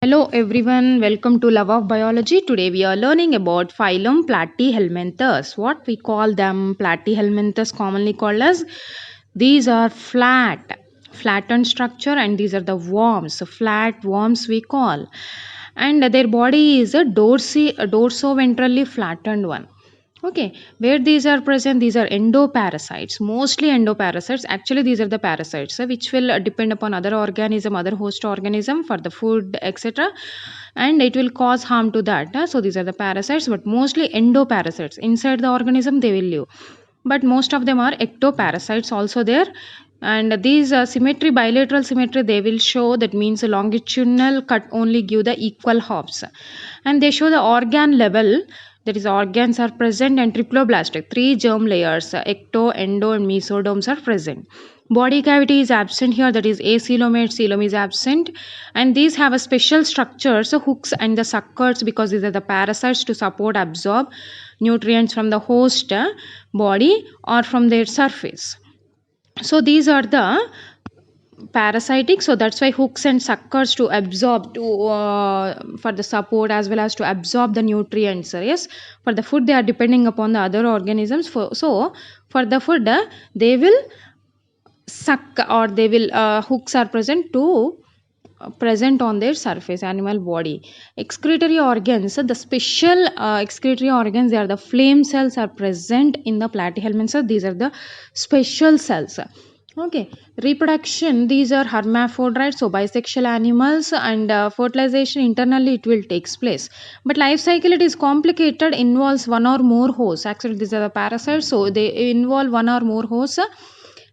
Hello everyone, welcome to Love of Biology. Today we are learning about phylum Platyhelminthes. What we call them Platyhelminthes, commonly called as, these are flattened structure, and these are the worms, flat worms we call. And their body is a dorso-ventrally flattened one. Okay, where these are present, these are endoparasites, mostly endoparasites. Actually, these are the parasites which will depend upon other organism, other host organism for the food, etc. And it will cause harm to that. So, these are the parasites, but mostly endoparasites. Inside the organism, they will live. But most of them are ectoparasites also there. And these bilateral symmetry, they will show, that means a longitudinal cut only give the equal halves. And they show the organ level, that is organs are present, and triploblastic, three germ layers, ecto, endo and mesoderms are present. Body cavity is absent here, that is acoelomate, coelom is absent. And these have a special structure, so hooks and the suckers, because these are the parasites to support absorb nutrients from the host body or from their surface. So these are the parasitic, so that's why hooks and suckers to absorb, to for the support as well as to absorb the nutrients. Yes, for the food they are depending upon the other organisms. So for the food they will suck, or they will hooks are present to present on their surface animal body. Excretory organs, the special excretory organs, they are the flame cells are present in the platyhelminths. So these are the special cells. Okay, reproduction, these are hermaphrodites, so bisexual animals, and fertilization internally it will takes place. But life cycle, it is complicated, involves one or more hosts. Actually, these are the parasites, so they involve one or more hosts.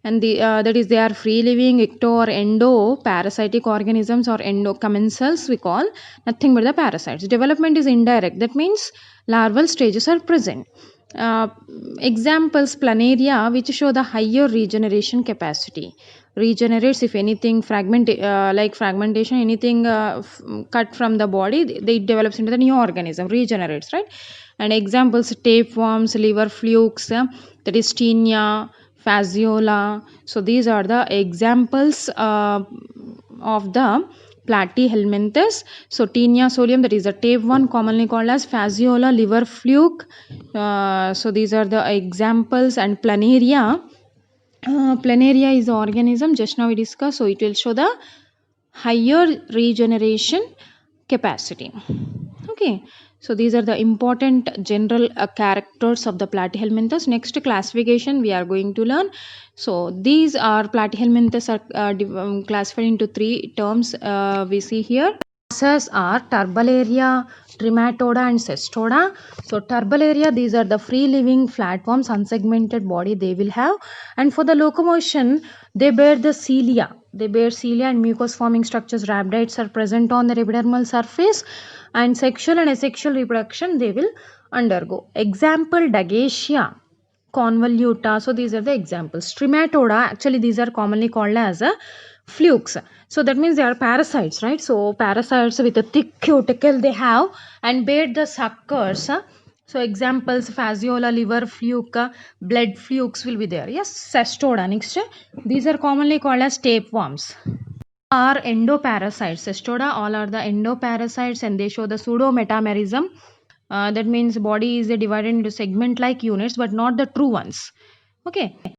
And that is, they are free living ecto or endo parasitic organisms, or endocommensals we call, nothing but the parasites. Development is indirect, that means larval stages are present. uh, Examples, planaria, which show the higher regeneration capacity, regenerates if anything like fragmentation, anything cut from the body, they develops into the new organism, regenerates, right? And examples, tapeworms, liver flukes, that is Taenia, Fasciola. So these are the examples of the platyhelminthes. So Taenia solium, that is the tapeworm, commonly called as Fasciola, liver fluke. So these are the examples. And planaria. Planaria is the organism just now we discussed. So it will show the higher regeneration capacity. Okay, so these are the important general characters of the platyhelminthes. Next classification we are going to learn. So these are platyhelminthes are classified into three terms we see here. Classes are Turbularia, Trematoda and Cestoda. So Turbularia, these are the free living flatworms, unsegmented body they will have. And for the locomotion, they bear the cilia. They bear cilia and mucous forming structures. Rhabdites are present on the epidermal surface. And sexual and asexual reproduction they will undergo. Example, Dagesia, convoluta. So these are the examples. Trematoda, actually these are commonly called as flukes. So that means they are parasites, right? So parasites with a thick cuticle they have, and bear the suckers. So examples, Fasciola, liver fluke, blood flukes will be there. Yes, Cestoda. Next, these are commonly called as tapeworms. Are endoparasites. Cestoda, all are the endoparasites, and they show the pseudometamerism. That means body is divided into segment like units, but not the true ones. Okay.